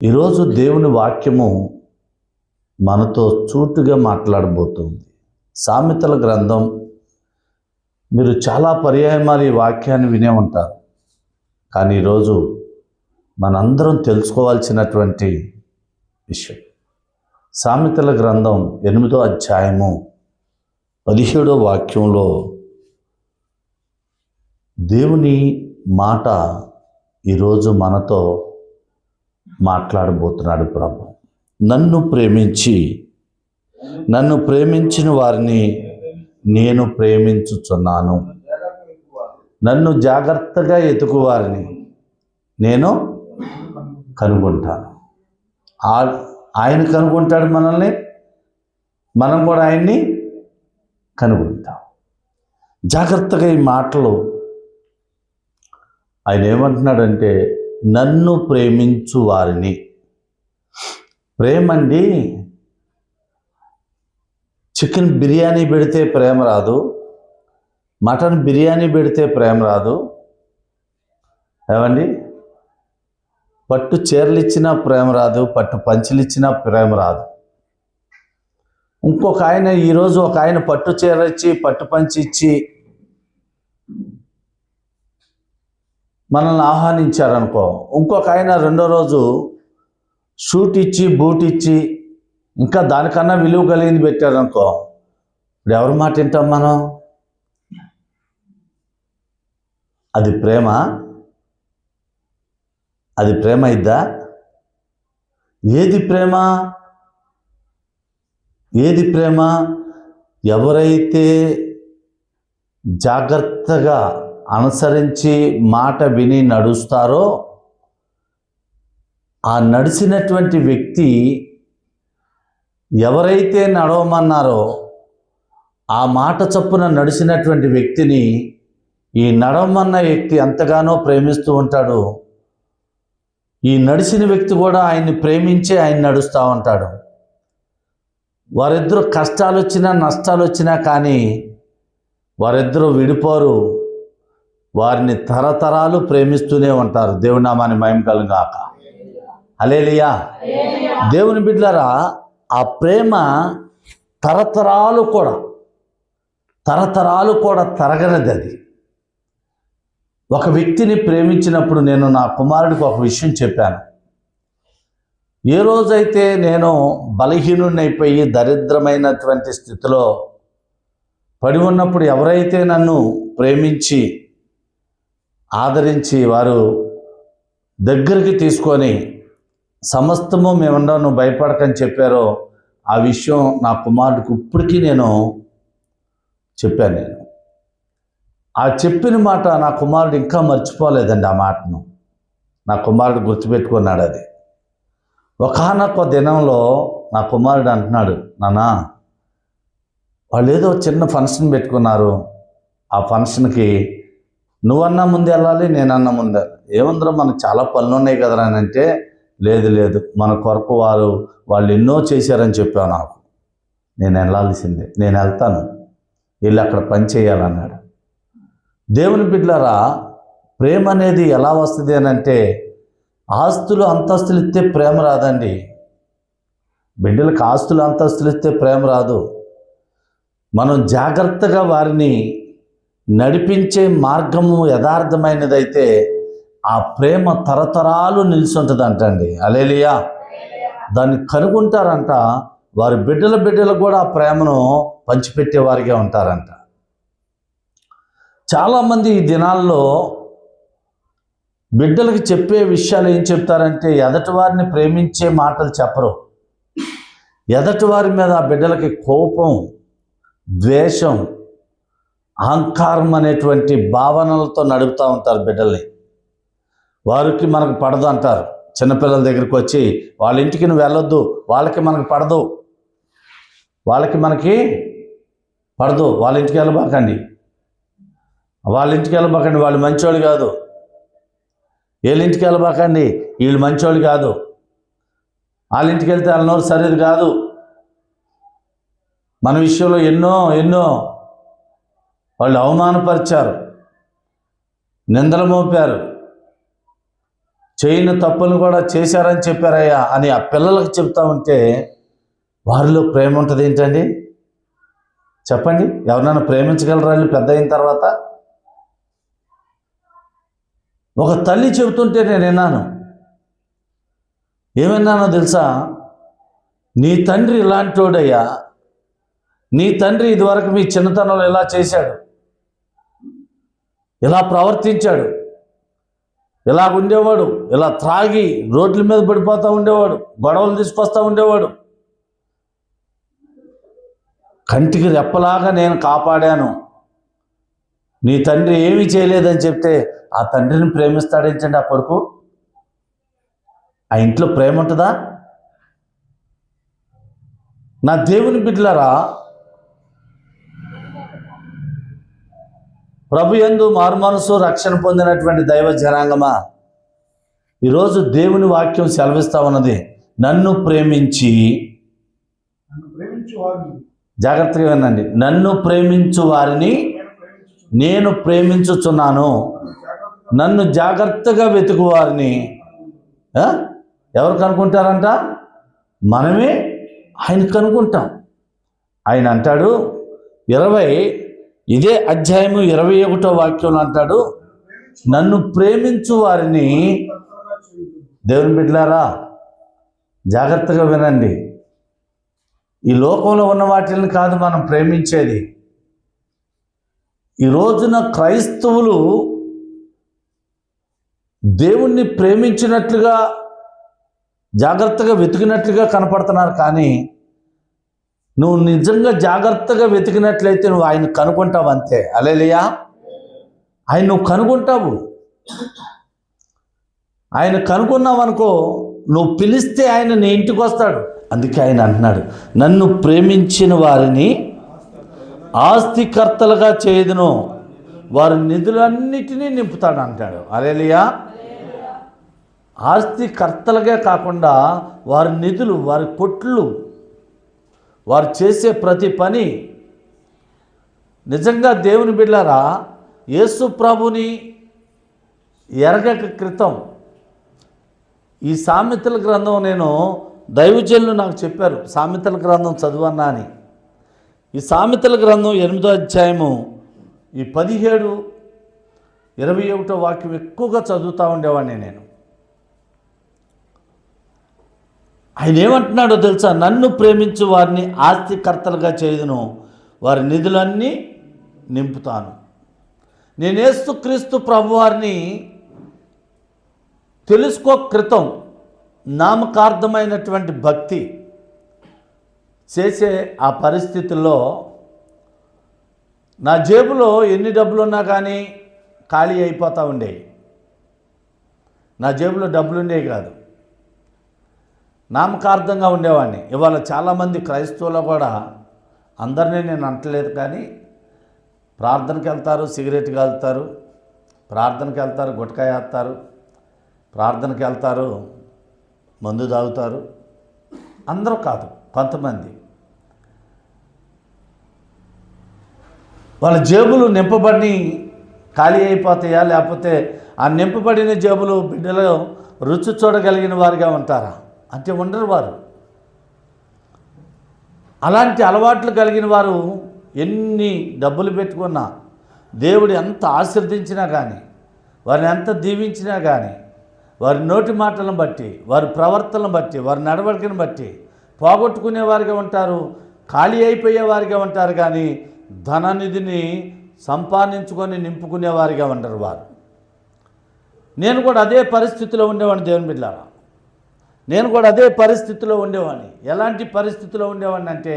ఈరోజు దేవుని వాక్యము మనతో చూటుగా మాట్లాడబోతుంది. సామెతల గ్రంథం మీరు చాలా పర్యాయమాలు ఈ వాక్యాన్ని వినే ఉంటారు. కానీ ఈరోజు మనందరం తెలుసుకోవాల్సినటువంటి విషయం. సామెతల గ్రంథం 8వ అధ్యాయము 17వ వాక్యంలో దేవుని మాట ఈరోజు మనతో మాట్లాడబోతున్నాడు. ప్రభు నన్ను ప్రేమించిన వారిని నేను ప్రేమించుచున్నాను, నన్ను జాగ్రత్తగా ఎతుకు వారిని నేను కనుగొంటాను. ఆయన కనుగొంటాడు మనల్ని, మనం కూడా ఆయన్ని కనుగొంటాం. జాగ్రత్తగా ఈ మాటలు ఆయన ఏమంటున్నాడంటే, నన్ను ప్రేమించు వారిని. ప్రేమండి, చికెన్ బిర్యానీ పెడితే ప్రేమ రాదు, మటన్ బిర్యానీ పెడితే ప్రేమ రాదు, ఏమండి, పట్టు చీరలు ఇచ్చినా ప్రేమ రాదు, పట్టు పంచులు ఇచ్చినా ప్రేమ రాదు. ఇంకొక ఆయన ఈరోజు ఒక ఆయన పట్టు చీర ఇచ్చి పట్టు పంచి ఇచ్చి మనల్ని ఆహ్వానించారనుకో, ఇంకొక ఆయన రెండో రోజు షూట్ ఇచ్చి బూట్ ఇచ్చి ఇంకా దానికన్నా విలువ కలిగింది పెట్టారనుకో, ఇప్పుడు ఎవరి మాట వింటాం మనం? అది ప్రేమ? అది ప్రేమ ఇద్దా? ఏది ప్రేమ? ఏది ప్రేమ? ఎవరైతే జాగ్రత్తగా అనుసరించి మాట విని నడుస్తారో, ఆ నడిచినటువంటి వ్యక్తి ఎవరైతే నడవమన్నారో ఆ మాట చొప్పున నడిచినటువంటి వ్యక్తిని ఈ నడవమన్న వ్యక్తి ఎంతగానో ప్రేమిస్తూ ఉంటాడు. ఈ నడిచిన వ్యక్తి కూడా ఆయన్ని ప్రేమించి ఆయన నడుస్తూ ఉంటాడు. వారిద్దరూ కష్టాలు వచ్చినా నష్టాలు వచ్చినా కానీ వారిద్దరూ విడిపోరు. వారిని తరతరాలు ప్రేమిస్తూనే ఉంటారు. దేవుని నామాన్ని మహిమ కలుగాక. హల్లెలూయా. దేవుని బిడ్డలారా, ఆ ప్రేమ తరతరాలు కూడా తరగనిది. అది ఒక వ్యక్తిని ప్రేమించినప్పుడు నేను నా కుమారుడికి ఒక విషయం చెప్పాను. ఏ రోజైతే నేను బలహీనుడినైపోయి దరిద్రమైనటువంటి స్థితిలో పడి ఉన్నప్పుడు ఎవరైతే నన్ను ప్రేమించి ఆదరించి వారు దగ్గరికి తీసుకొని సమస్తము మేముండవు, నువ్వు భయపడకని చెప్పారో, ఆ విషయం నా కుమారుడికి ఇప్పటికీ నేను చెప్పాను. ఆ చెప్పిన మాట నా కుమారుడు ఇంకా మర్చిపోలేదండి. ఆ మాటను నా కుమారుడు గుర్తుపెట్టుకున్నాడు. అది ఒకానొక దినంలో నా కుమారుడు అంటున్నాడు, నాన్నా వాళ్ళు ఏదో చిన్న ఫంక్షన్ పెట్టుకున్నారు, ఆ ఫంక్షన్కి నువ్వన్నా ముందు వెళ్ళాలి, నేనన్నా ముందు. ఏముందరో మనకు చాలా పనులు ఉన్నాయి కదరా అని అంటే, లేదు మన కొరకు వాళ్ళు ఎన్నో చేశారని చెప్పావు నాకు, నేను వెళ్ళాల్సిందే, నేను వెళ్తాను, వెళ్ళి అక్కడ పని చేయాలన్నాడు. దేవుని బిడ్డలారా, ప్రేమ అనేది ఎలా వస్తుంది అని అంటే, ఆస్తులు అంతస్తులు ఇస్తే ప్రేమ రాదండి. బిడ్డలకు ఆస్తులు అంతస్తులు ఇస్తే ప్రేమ రాదు. మనం జాగ్రత్తగా వారిని నడిపించే మార్గము యథార్థమైనదైతే ఆ ప్రేమ తరతరాలు నిలిచి అంటండి. హల్లెలూయా. దాన్ని కనుగొంటారంట. వారి బిడ్డలకు కూడా ఆ ప్రేమను పంచిపెట్టేవారిగా ఉంటారంట. చాలామంది ఈ దినాల్లో బిడ్డలకి చెప్పే విషయాలు ఏం చెప్తారంటే, ఎదటి వారిని ప్రేమించే మాటలు చెప్పరు. ఎదటి వారి మీద ఆ బిడ్డలకి కోపం, ద్వేషం, అహంకారం అనేటువంటి భావనలతో నడుపుతూ ఉంటారు బిడ్డల్ని. వారికి మనకు పడదు అంటారు. చిన్నపిల్లల దగ్గరికి వచ్చి వాళ్ళ ఇంటికి నువ్వు వెళ్ళొద్దు, వాళ్ళకి మనకు పడదు, వాళ్ళకి మనకి పడదు, వాళ్ళ ఇంటికి వెళ్ళబాకండి, వాళ్ళు మంచోళ్ళు కాదు, వీళ్ళ ఇంటికి వెళ్ళబాకండి, వీళ్ళు మంచోళ్ళు కాదు, వాళ్ళ ఇంటికి వెళ్తే వాళ్ళ నోరు సరిది కాదు. మన విషయంలో ఎన్నో వాళ్ళు అవమానపరిచారు, నిందలు మోపారు. చేయని తప్పులు కూడా చేశారని చెప్పారయ్యా అని ఆ పిల్లలకు చెప్తా ఉంటే వారిలో ప్రేమ ఉంటుంది ఏంటండి? చెప్పండి, ఎవరినైనా ప్రేమించగలరా వాళ్ళు పెద్ద అయిన తర్వాత? ఒక తల్లి చెబుతుంటే నేను విన్నాను. ఏమన్నానో తెలుసా? నీ తండ్రి ఇలాంటోడయ్యా, నీ తండ్రి ఇదివరకు మీ చిన్నతనంలో ఇలా చేశాడు, ఇలా ప్రవర్తించాడు, ఇలా ఉండేవాడు, ఇలా త్రాగి రోడ్ల మీద పడిపోతూ ఉండేవాడు, గొడవలు తీసుకొస్తూ ఉండేవాడు. కంటికి రెప్పలాగా నేను కాపాడాను, నీ తండ్రి ఏమీ చేయలేదని చెప్తే ఆ తండ్రిని ప్రేమిస్తాడేంటండి ఆ కొడుకు? ఆ ఇంట్లో ప్రేమ ఉంటుందా? నా దేవుని బిడ్డలారా, ప్రభు యందు మారుమనసు రక్షణ పొందినటువంటి దైవ జనాంగమా, ఈరోజు దేవుని వాక్యం సెలవిస్తా ఉన్నది, నన్ను ప్రేమించి, జాగ్రత్తగా వినండి, నన్ను ప్రేమించు వారిని నేను ప్రేమించుచున్నాను, నన్ను జాగ్రత్తగా వెతుకు వారిని ఎవరు కనుక్కుంటారంట? మనమే ఆయన కనుక్కుంటాం. ఆయన అంటాడు ఇదే అధ్యాయము 21వ వాక్యంలో అంటాడు, నన్ను ప్రేమించు వారిని. దేవుని బిడ్డలారా, జాగ్రత్తగా వినండి, ఈ లోకంలో ఉన్న వాటిని కాదు మనం ప్రేమించేది. ఈ రోజున క్రైస్తవులు దేవుణ్ణి ప్రేమించినట్లుగా జాగ్రత్తగా వెతికినట్లుగా కనపడుతున్నారు, కానీ నువ్వు నిజంగా జాగ్రత్తగా వెతికినట్లయితే నువ్వు ఆయన కనుక్కుంటావు అంతే. హల్లెలూయా. ఆయన నువ్వు కనుక్కుంటావు. ఆయన కనుక్కున్నావు అనుకో, నువ్వు పిలిస్తే ఆయన నీ ఇంటికి వస్తాడు. అందుకే ఆయన అంటున్నాడు, నన్ను ప్రేమించిన వారిని ఆస్తికర్తలుగా చేయదును, వారి నిధులన్నిటినీ నింపుతాడు అంటాడు. హల్లెలూయా. ఆస్తికర్తలుగా కాకుండా వారి నిధులు, వారి కొట్లు, వారు చేసే ప్రతి పని. నిజంగా దేవుని బిడ్డలారా, యేసు ప్రభుని ఎరగక క్రితం ఈ సామెతల గ్రంథం నేను దైవజనులు నాకు చెప్పారు, సామెతల గ్రంథం చదువన్నా అని. ఈ సామెతల గ్రంథం 8వ అధ్యాయము ఈ 17, 21 వాక్యం ఎక్కువగా చదువుతూ ఉండేవాడిని నేను. ఆయన ఏమంటున్నాడో తెలుసా? నన్ను ప్రేమించు వారిని ఆస్తికర్తలుగా చేయదును, వారి నిధులన్నీ నింపుతాను. నేను యేసుక్రీస్తు ప్రభువారిని తెలుసుకో క్రితం నామకార్థమైనటువంటి భక్తి చేసే ఆ పరిస్థితుల్లో నా జేబులో ఎన్ని డబ్బులు ఉన్నా కానీ ఖాళీ అయిపోతూ ఉండేవి. నా జేబులో డబ్బులు ఉండేవి కాదు, నామకార్థంగా ఉండేవాడిని. ఇవాళ చాలామంది క్రైస్తవులు కూడా, అందరినీ నేను అంటలేదు కానీ, ప్రార్థనకి వెళ్తారు, సిగరెట్ కాలుతారు, ప్రార్థనకి వెళ్తారు, గుట్కాయ వేస్తారు, ప్రార్థనకి వెళ్తారు, మందు తాగుతారు. అందరూ కాదు, కొంతమంది. వాళ్ళ జేబులు నింపబడి ఖాళీ అయిపోతాయా, లేకపోతే ఆ నింపబడిన జేబులు బిడ్డలు రుచి చూడగలిగిన వారిగా ఉంటారా అంటే ఉండరు వారు. అలాంటి అలవాట్లు కలిగిన వారు ఎన్ని డబ్బులు పెట్టుకున్నా, దేవుడు ఎంత ఆశీర్వదించినా కానీ, వారిని ఎంత దీవించినా కానీ, వారి నోటి మాటలను బట్టి, వారి ప్రవర్తనను బట్టి, వారి నడవడికను బట్టి పోగొట్టుకునేవారిగా ఉంటారు, ఖాళీ అయిపోయేవారిగా ఉంటారు, కానీ ధననిధిని సంపాదించుకొని నింపుకునేవారిగా ఉండరు వారు. నేను కూడా అదే పరిస్థితిలో ఉండేవాడిని దేవుని బిడ్డలారా. నేను కూడా అదే పరిస్థితిలో ఉండేవాడిని. ఎలాంటి పరిస్థితిలో ఉండేవాడిని అంటే,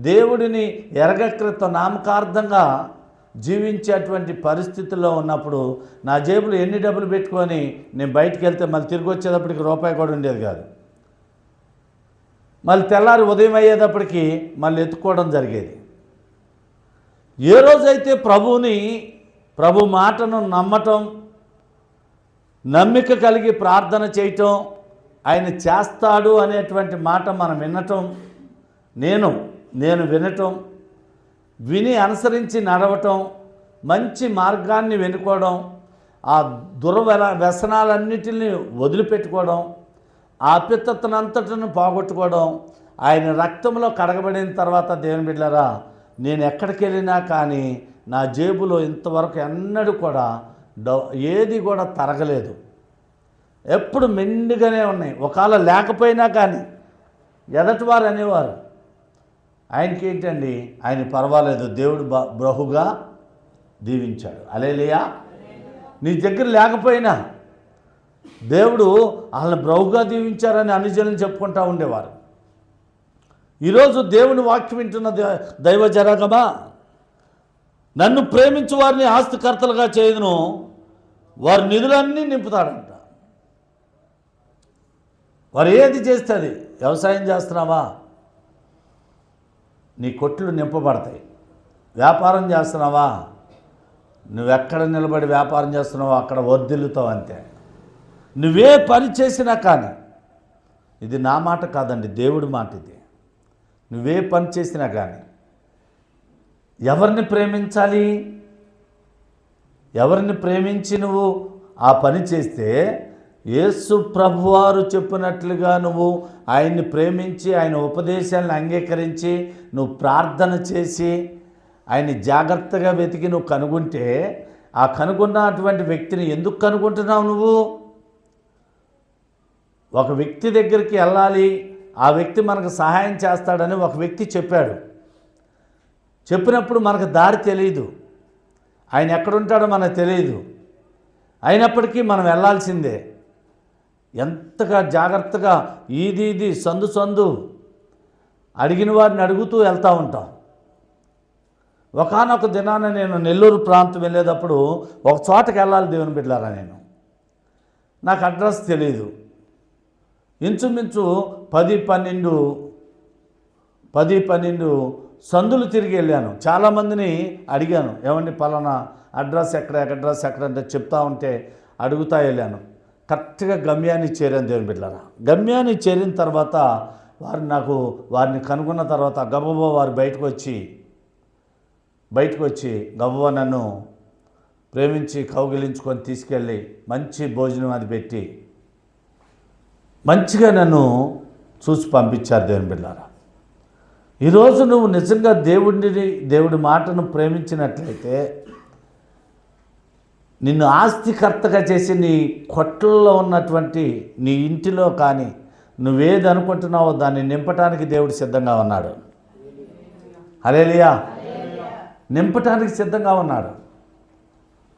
దేవుడిని ఎరగక్రితం నామకార్థంగా జీవించేటువంటి పరిస్థితుల్లో ఉన్నప్పుడు నా జేబులో ఎన్ని డబ్బులు పెట్టుకొని నేను బయటికి వెళ్తే మళ్ళీ తిరిగి వచ్చేటప్పటికి రూపాయి కూడా ఉండేది కాదు. మళ్ళీ తెల్లారి ఉదయం అయ్యేటప్పటికి మళ్ళీ ఎత్తుకోవడం జరిగేది. ఏ రోజైతే ప్రభు మాటను నమ్మటం, నమ్మిక కలిగి ప్రార్థన చేయటం, ఆయన చేస్తాడు అనేటువంటి మాట మనం వినటం, నేను వినటం, విని అనుసరించి నడవటం, మంచి మార్గాన్ని వెనుకోవడం, ఆ వ్యసనాలన్నిటిని వదిలిపెట్టుకోవడం, ఆ అపిత్తనంతటిని పోగొట్టుకోవడం, ఆయన రక్తంలో కడగబడిన తర్వాత దేవుని బిడ్డలారా, నేను ఎక్కడికి వెళ్ళినా కానీ నా జేబులో ఇంతవరకు ఎన్నడూ కూడా ఏది కూడా తరగలేదు. ఎప్పుడు మెండుగానే ఉన్నాయి. ఒకవేళ లేకపోయినా కానీ ఎదటివారు అనేవారు, ఆయనకి ఏంటండి, ఆయన పర్వాలేదు, దేవుడు బహుగా దీవించాడు. హల్లెలూయా. నీ దగ్గర లేకపోయినా దేవుడు వాళ్ళని బహుగా దీవించారని అన్ని జనులు చెప్పుకుంటూ ఉండేవారు. ఈరోజు దేవుని వాక్యం వింటున్న దైవ జనగమా, నన్ను ప్రేమించు వారిని ఆస్తికర్తలుగా చేయదును, వారి నిధులన్నీ నింపుతాడంట. వారు ఏది చేస్తే అది. వ్యవసాయం చేస్తున్నావా, నీ కొట్లు నింపబడతాయి. వ్యాపారం చేస్తున్నావా, నువ్వెక్కడ నిలబడి వ్యాపారం చేస్తున్నావో అక్కడ వర్ధిల్లుతావు అంతే. నువ్వే పని చేసినా కానీ, ఇది నా మాట కాదండి, దేవుడి మాట ఇది. నువ్వే పని చేసినా కానీ ఎవరిని ప్రేమించాలి? ఎవరిని ప్రేమించి నువ్వు ఆ పని చేస్తే, యేసు ప్రభువారు చెప్పినట్లుగా నువ్వు ఆయన్ని ప్రేమించి ఆయన ఉపదేశాలను అంగీకరించి నువ్వు ప్రార్థన చేసి ఆయన్ని జాగ్రత్తగా వెతికి నువ్వు కనుగొంటే, ఆ కనుగొన్నటువంటి వ్యక్తిని ఎందుకు కనుగొంటున్నావు నువ్వు? ఒక వ్యక్తి దగ్గరికి వెళ్ళాలి, ఆ వ్యక్తి మనకు సహాయం చేస్తాడని ఒక వ్యక్తి చెప్పాడు. చెప్పినప్పుడు మనకు దారి తెలియదు, ఆయన ఎక్కడుంటాడో మనకు తెలియదు. అయినప్పటికీ మనం వెళ్ళాల్సిందే. ఎంతగా జాగ్రత్తగా ఇది సందు అడిగిన వారిని అడుగుతూ వెళ్తూ ఉంటాం. ఒకానొక దినాన నేను నెల్లూరు ప్రాంతం వెళ్ళేటప్పుడు ఒక చోటకి వెళ్ళాలి దేవుని బిడ్డలారా. నాకు అడ్రస్ తెలియదు. ఇంచుమించు 10-12 సందులు తిరిగి వెళ్ళాను. చాలామందిని అడిగాను, ఏమండి పలానా అడ్రస్ ఎక్కడ అంటే చెప్తా ఉంటే అడుగుతా వెళ్ళాను. కరెక్ట్గా గమ్యాన్ని చేరాను దేవుని బిడ్డలారా. గమ్యాన్ని చేరిన తర్వాత వారిని కనుగొన్న తర్వాత గబగబా వారు బయటకు వచ్చి గబగబా నన్ను ప్రేమించి కౌగిలించుకొని తీసుకెళ్ళి మంచి భోజనం అది పెట్టి మంచిగా నన్ను చూసి పంపించారు దేవుని బిడ్డలారా. ఈరోజు నువ్వు నిజంగా దేవుడి మాటను ప్రేమించినట్లయితే, నిన్ను ఆస్తికర్తగా చేసి నీ కొట్లలో ఉన్నటువంటి నీ ఇంటిలో కానీ నువ్వేది అనుకుంటున్నావో దాన్ని నింపటానికి దేవుడు సిద్ధంగా ఉన్నాడు. హల్లెలూయా. నింపటానికి సిద్ధంగా ఉన్నాడు.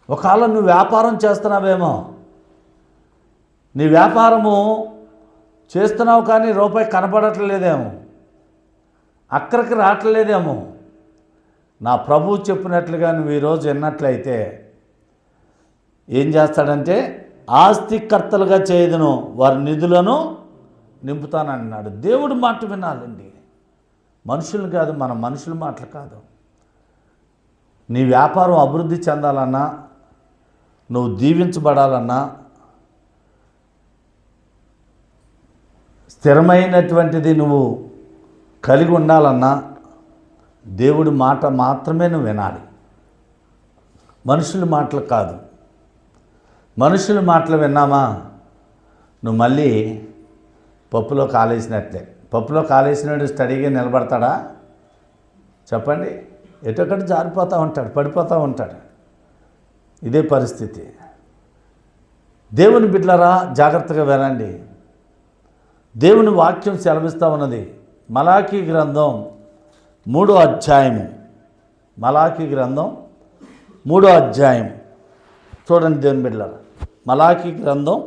ఒకవేళ నువ్వు వ్యాపారం చేస్తున్నావేమో, నీ వ్యాపారము చేస్తున్నావు కానీ రూపాయి కనపడట్లేదేమో, అక్కడికి రావట్లేదేమో. నా ప్రభువు చెప్పినట్లుగా నువ్వు ఈరోజు విన్నట్లయితే ఏం చేస్తాడంటే, ఆస్తికర్తలుగా చేయదును, వారి నిధులను నింపుతానన్నాడు. దేవుడి మాట వినాలండి, మనుషులు కాదు. మన మనుషుల మాటలు కాదు. నీ వ్యాపారం అభివృద్ధి చెందాలన్నా, నువ్వు దీవించబడాలన్నా, స్థిరమైనటువంటిది నువ్వు కలిగి ఉండాలన్నా దేవుడి మాట మాత్రమే నువ్వు వినాలి, మనుషుల మాటలు కాదు. మనుషుల మాటలు విన్నామా, నువ్వు మళ్ళీ పప్పులో కాలేసినట్లే. పప్పులో కాలేసినాడు స్టడీగా నిలబడతాడా చెప్పండి? ఎటొక్కటి జారిపోతూ ఉంటాడు, పడిపోతూ ఉంటాడు. ఇదే పరిస్థితి. దేవుని బిడ్డలారా, జాగ్రత్తగా వినండి. దేవుని వాక్యం సెలవిస్తూ ఉన్నది. మలాకీ గ్రంథం 3వ అధ్యాయము. మలాకీ గ్రంథం 3వ అధ్యాయం చూడండి దేవుని బిడ్డలారా. మలాకీ గ్రంథం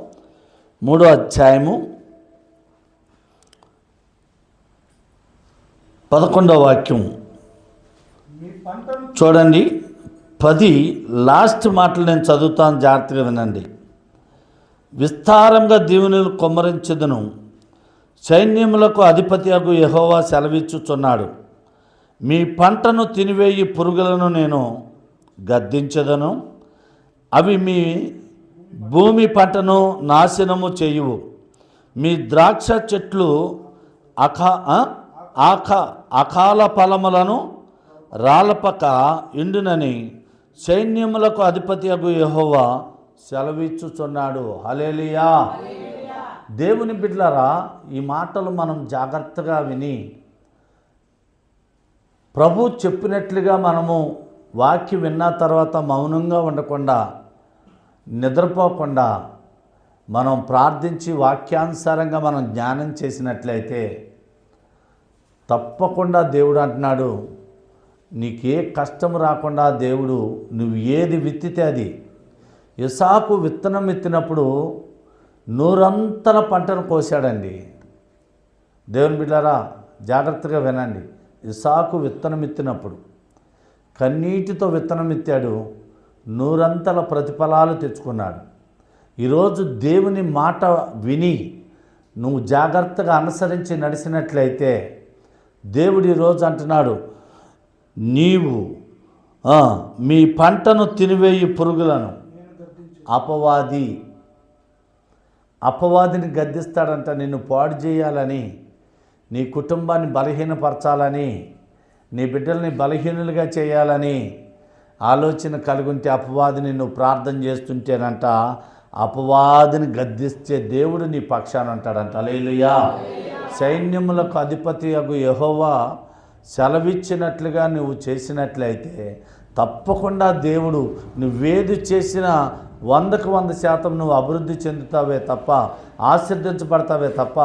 3వ అధ్యాయము 11వ వాక్యం చూడండి. 10 లాస్ట్ మాటలు నేను చదువుతాను, జాగ్రత్తగా వినండి. విస్తారంగా దీవెనలు కుమ్మరించెదను, సైన్యములకు అధిపతియగు యెహోవా సెలవిచ్చుచున్నాడు. మీ పంటను తినివేయి పురుగులను నేను గద్దించెదను, అవి మీ భూమి పంటను నాశనము చేయువు. మీ ద్రాక్ష చెట్లు అకాల ఫలములను రాలపక ఎండునని సైన్యములకు అధిపతియగు యెహోవా సెలవిచ్చుచున్నాడు. హల్లెలూయా. దేవుని బిడ్డలారా, ఈ మాటలు మనం జాగ్రత్తగా విని ప్రభు చెప్పినట్లుగా మనము వాక్యం విన్న తర్వాత మౌనంగా ఉండకుండా, నిద్రపోకుండా మనం ప్రార్థించి వాక్యానుసారంగా మనం జ్ఞానం చేసినట్లయితే తప్పకుండా దేవుడు అంటున్నాడు, నీకే కష్టం రాకుండా దేవుడు నువ్వు ఏది విత్తితే అది. ఇసాకు విత్తనం ఎత్తినప్పుడు నూరంతల పంటను కోసాడండి. దేవుని బిడ్డలారా, జాగ్రత్తగా వినండి. ఇసాకు విత్తనం ఎత్తినప్పుడు కన్నీటితో విత్తనం ఎత్తాడు, నూరంతల ప్రతిఫలాలు తెచ్చుకున్నాడు. ఈరోజు దేవుని మాట విని నువ్వు జాగ్రత్తగా అనుసరించి నడిచినట్లయితే దేవుడు ఈరోజు అంటున్నాడు, నీవు మీ పంటను తినివేయి పురుగులను అపవాదిని గద్దిస్తాడంట. నిన్ను పాడు చేయాలని, నీ కుటుంబాన్ని బలహీనపరచాలని, నీ బిడ్డల్ని బలహీనులుగా చేయాలని ఆలోచన కలిగుంటే అపవాదిని నువ్వు ప్రార్థన చేస్తుంటేనంట అపవాదిని గద్దిస్తే దేవుడు నీ పక్షాన ఉంటాడంట. హల్లెలూయా. సైన్యములకు అధిపతియగు యెహోవా సెలవిచ్చినట్లుగా నువ్వు చేసినట్లయితే తప్పకుండా దేవుడు నువ్వేది చేసినా 100% నువ్వు అభివృద్ధి చెందుతావే తప్ప, ఆశీర్దించబడతావే తప్ప,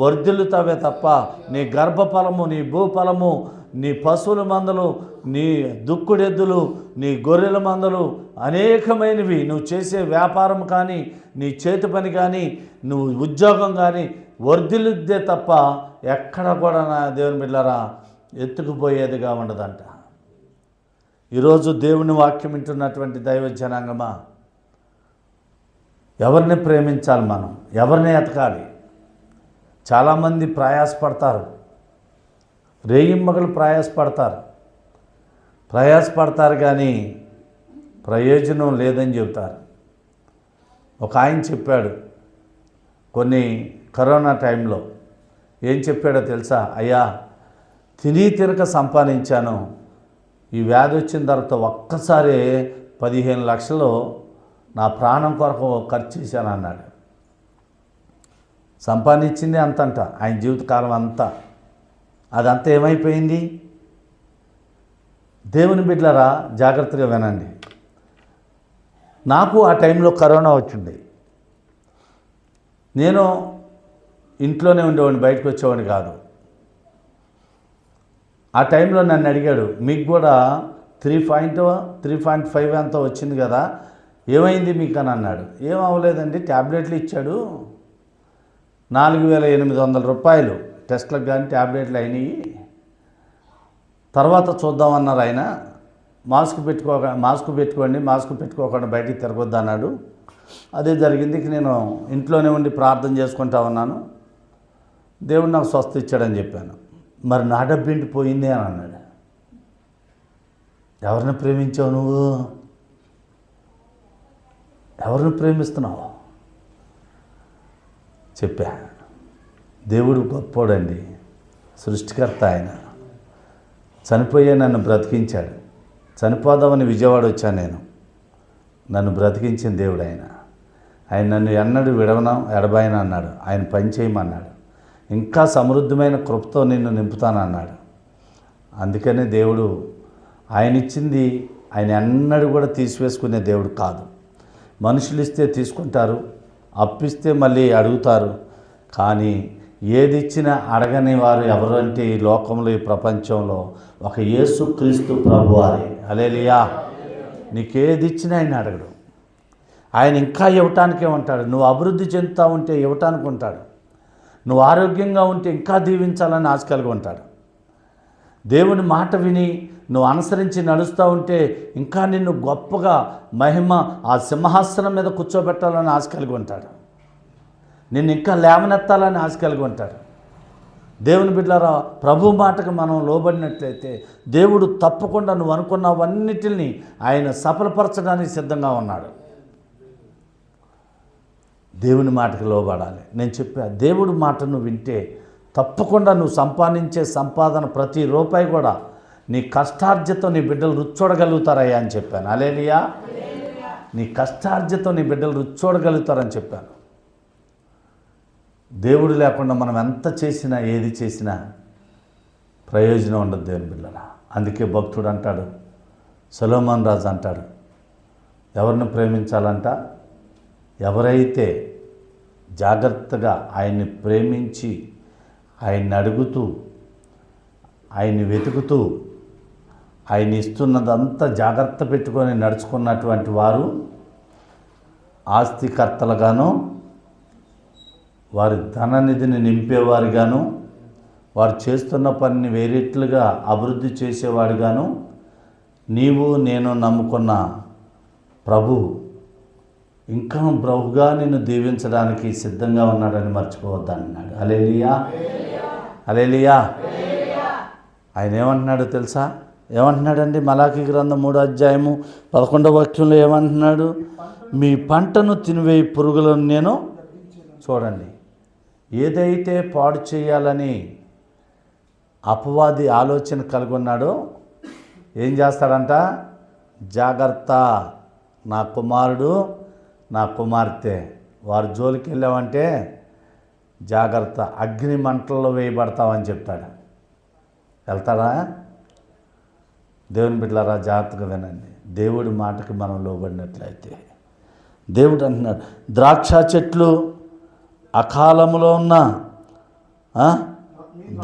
వర్ధిల్లుతావే తప్ప, నీ గర్భఫలము, నీ భూఫలము, నీ పశువుల మందలు, నీ దుక్కుడెద్దులు, నీ గొర్రెల మందలు, అనేకమైనవి నువ్వు చేసే వ్యాపారం కానీ, నీ చేతి పని కానీ, నువ్వు ఉద్యోగం కానీ వర్ధిల్లుద్దే తప్ప ఎక్కడ కూడా నా దేవుని బిడ్డలారా ఎత్తుకుపోయేదిగా ఉండదంట. ఈరోజు దేవుని వాక్యం వింటున్నటువంటి దైవ జనాంగమా, ఎవరిని ప్రేమించాలి, మనం ఎవరిని ఎతకాలి? చాలామంది ప్రయాసపడతారు, రేయింబగలు ప్రయాసపడతారు కానీ ప్రయోజనం లేదని చెబుతారు. ఒక ఆయన చెప్పాడు కొన్ని కరోనా టైంలో, ఏం చెప్పాడో తెలుసా? అయ్యా, తినక సంపాదించాను, ఈ వ్యాధి వచ్చిన తర్వాత ఒక్కసారి 15 లక్షలు నా ప్రాణం కొరకు ఖర్చు చేశాను అన్నాడు. సంపాదించింది అంతంట, ఆయన జీవితకాలం అంతా. అదంతా ఏమైపోయింది? దేవుని బిడ్డలారా, జాగ్రత్తగా వినండి. నాకు ఆ టైంలో కరోనా వచ్చింది. నేను ఇంట్లోనే ఉండేవాడిని, బయటకు వచ్చేవాడిని కాదు. ఆ టైంలో నన్ను అడిగాడు, మీకు కూడా 3.5 ఎంతో వచ్చింది కదా, ఏమైంది మీకు అని అన్నాడు. ఏం అవ్వలేదండి, ట్యాబ్లెట్లు ఇచ్చాడు, 4,800 రూపాయలు టెస్ట్లకు కానీ ట్యాబ్లెట్లు అయినాయి, తర్వాత చూద్దామన్నారు ఆయన. మాస్క్ పెట్టుకోండి, మాస్క్ పెట్టుకోకుండా బయటికి తిరగొద్దు అన్నాడు. అదే జరిగింది. నేను ఇంట్లోనే ఉండి ప్రార్థన చేసుకుంటా ఉన్నాను, దేవుడు నాకు స్వస్థ ఇచ్చాడని చెప్పాను. మరి నా డబ్బేంటి పోయింది అని అన్నాడు. ఎవరిని ప్రేమించావు నువ్వు? ఎవరిని ప్రేమిస్తున్నావు? చెప్పా. దేవుడు గొప్పోడండి, సృష్టికర్త ఆయన. చనిపోయే నన్ను బ్రతికించాడు. చనిపోదామని విజయవాడ వచ్చాను నేను, నన్ను బ్రతికించిన దేవుడు ఆయన. ఆయన నన్ను ఎన్నడూ ఎడబాయన అన్నాడు. ఆయన పని చేయమన్నాడు. ఇంకా సమృద్ధమైన కృపతో నిన్ను నింపుతానన్నాడు. అందుకనే దేవుడు ఆయన ఇచ్చింది ఆయన ఎన్నడూ కూడా తీసివేసుకునే దేవుడు కాదు. మనుషులు ఇస్తే తీసుకుంటారు, అప్పిస్తే మళ్ళీ అడుగుతారు. కానీ ఏది ఇచ్చినా అడగని వారు ఎవరు అంటే ఈ లోకంలో, ఈ ప్రపంచంలో ఒక యేసుక్రీస్తు ప్రభువారే. హల్లెలూయా. నీకేది ఇచ్చినా ఆయన అడగడు. ఆయన ఇంకా ఇవ్వటానికే ఉంటాడు. నువ్వు అభివృద్ధి చెందుతూ ఉంటే ఇవ్వటానికి ఉంటాడు. నువ్వు ఆరోగ్యంగా ఉంటే ఇంకా దీవించాలని ఆశ కలిగి ఉంటాడు. దేవుని మాట విని నువ్వు అనుసరించి నడుస్తూ ఉంటే ఇంకా నిన్ను గొప్పగా మహిమ ఆ సింహాసనం మీద కూర్చోబెట్టాలని ఆశ కలిగి ఉంటాడు. నిన్ను ఇంకా లేవనెత్తాలని ఆశ కలిగి ఉంటాడు. దేవుని బిడ్డలారా, ప్రభు మాటకు మనం లోబడినట్లయితే దేవుడు తప్పకుండా నువ్వు అనుకున్నవన్నిటిని ఆయన సఫలపరచడానికి సిద్ధంగా ఉన్నాడు. దేవుని మాటకు లోబడాలి. నేను చెప్పా, దేవుడి మాటను వింటే తప్పకుండా నువ్వు సంపాదించే సంపాదన ప్రతి రూపాయి కూడా నీ కష్టార్జితం నీ బిడ్డలు రుచి చూడగలుగుతారయ్యా అని చెప్పాను. హల్లెలూయా. నీ కష్టార్జితం నీ బిడ్డలు రుచి చూడగలుగుతారని చెప్పాను. దేవుడు లేకుండా మనం ఎంత చేసినా ఏది చేసినా ప్రయోజనం ఉండదు దేవుని బిడ్డలా. అందుకే భక్తుడు అంటాడు, సొలొమోను రాజు అంటాడు, ఎవరిని ప్రేమించాలంట? ఎవరైతే జాగ్రత్తగా ఆయన్ని ప్రేమించి ఆయన్ని అడుగుతూ ఆయన్ని వెతుకుతూ ఆయన ఇస్తున్నదంతా జాగ్రత్త పెట్టుకొని నడుచుకున్నటువంటి వారు ఆస్తికర్తలుగాను, వారి ధననిధిని నింపేవారుగాను, వారు చేస్తున్న పనిని వేరేట్లుగా అభివృద్ధి చేసేవాడుగాను నీవు నేను నమ్ముకున్న ప్రభు ఇంకా బహుగా నిన్ను దీవించడానికి సిద్ధంగా ఉన్నాడని మర్చిపోవద్దన్నాడు. హల్లెలూయా, హల్లెలూయా. ఆయన ఏమంటున్నాడో తెలుసా? ఏమంటున్నాడండి? మలాకీ గ్రంథం 3వ అధ్యాయము 11వ వాక్యంలో ఏమంటున్నాడు? మీ పంటను తినివేయి పురుగులను నేను చూడండి. ఏదైతే పాడు చేయాలని అపవాది ఆలోచన కలిగి ఉన్నాడో ఏం చేస్తాడంట? జాగ్రత్త, నా కుమారుడు నా కుమార్తె వారి జోలికి వెళ్ళావంటే జాగ్రత్త, అగ్ని మంటల్లో వేయబడతావని చెప్తాడు. వెళ్తారా? దేవుని బిడ్డలారా జాగ్రత్తగా వినండి. దేవుడి మాటకి మనం లోబడినట్లయితే దేవుడు అంటున్నాడు, ద్రాక్ష చెట్లు అకాలములో ఉన్న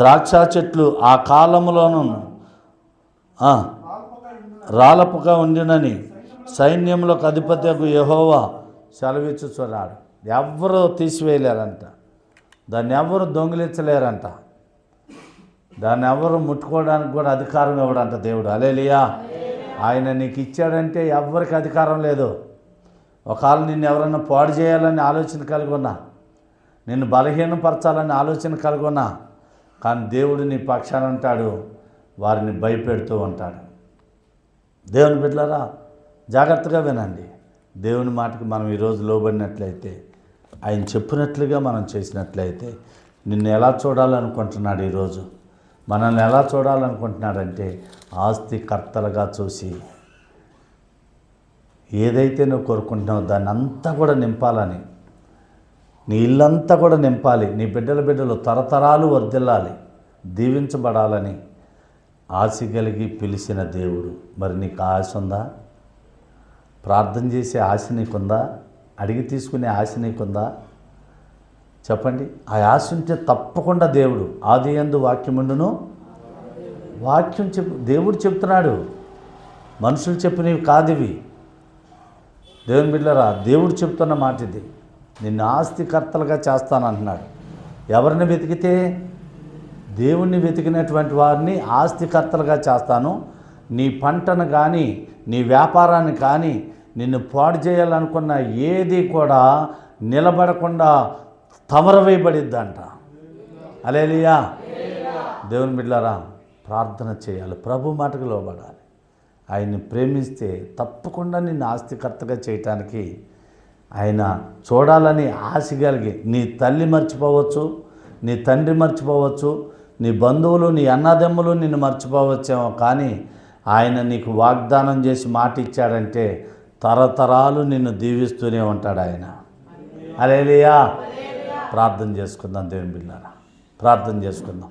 ద్రాక్ష చెట్లు ఆ కాలములోను రాలపుగా ఉండినని సైన్యములకు అధిపత్యకు యెహోవా సెలవిచ్చుచున్నాడు. ఎవ్వరూ తీసివేయలేరంట, దాన్ని ఎవరు దొంగిలించలేరంట, దాన్ని ఎవరు ముట్టుకోవడానికి కూడా అధికారం ఇవ్వడంట దేవుడు. హల్లెలూయా. ఆయన నీకు ఇచ్చాడంటే ఎవరికి అధికారం లేదు. ఒకవేళ నిన్ను ఎవరన్నా పాడు చేయాలని ఆలోచన కలిగి ఉన్నా, నిన్ను బలహీనపరచాలని ఆలోచన కలిగి ఉన్నా, కానీ దేవుడు నీ పక్షాన ఉంటాడు, వారిని భయపెడుతూ ఉంటాడు. దేవుని బిడ్డలారా జాగ్రత్తగా వినండి. దేవుని మాటకి మనం ఈరోజు లోబడినట్లయితే, ఆయన చెప్పినట్లుగా మనం చేసినట్లయితే నిన్ను ఎలా చూడాలనుకుంటున్నాడు? ఈరోజు మనల్ని ఎలా చూడాలనుకుంటున్నాడంటే ఆస్తికర్తలుగా చూసి ఏదైతే నువ్వు కోరుకుంటున్నావో దాన్ని అంతా కూడా నింపాలని, నీ ఇల్లంతా కూడా నింపాలి, నీ బిడ్డలు తరతరాలు వర్ధిల్లాలి, దీవించబడాలని ఆశ కలిగి పిలిచిన దేవుడు. మరి నీకు ఆశ ఉందా? ప్రార్థన చేసే ఆశ నీకుందా? అడిగి తీసుకునే ఆశ నీకుందా? చెప్పండి. ఆ ఆశ ఉంటే తప్పకుండా దేవుడు ఆదియందు వాక్యముండును, వాక్యం దేవుడు చెప్తున్నాడు, మనుషులు చెప్పినవి కాదు ఇవి. దేవుని బిడ్డలారా దేవుడు చెప్తున్న మాట ఇది. నిన్ను ఆస్తికర్తలుగా చేస్తానంటున్నాడు. ఎవరిని వెతికితే? దేవుణ్ణి వెతికినటువంటి వారిని ఆస్తికర్తలుగా చేస్తాను. నీ పంటను కానీ నీ వ్యాపారాన్ని కానీ నిన్ను పాడు చేయాలనుకున్న ఏది కూడా నిలబడకుండా తమరవేయబడిద్దంట. హల్లెలూయా. దేవుని బిడ్డలారా ప్రార్థన చేయాలి, ప్రభు మాటకు లోబడాలి. ఆయన్ని ప్రేమిస్తే తప్పకుండా నిన్ను ఆస్తికర్తగా చేయటానికి ఆయన చూడాలని ఆశ కలిగి, నీ తల్లి మర్చిపోవచ్చు, నీ తండ్రి మర్చిపోవచ్చు, నీ బంధువులు నీ అన్నదమ్ములు నిన్ను మర్చిపోవచ్చేమో, కానీ ఆయన నీకు వాగ్దానం చేసి మాట ఇచ్చాడంటే తరతరాలు నిన్ను దీవిస్తూనే ఉంటాడు ఆయన. హల్లెలూయా. ప్రార్థన చేసుకుందాం దేవుని బిడ్డలారా, ప్రార్థన చేసుకుందాం.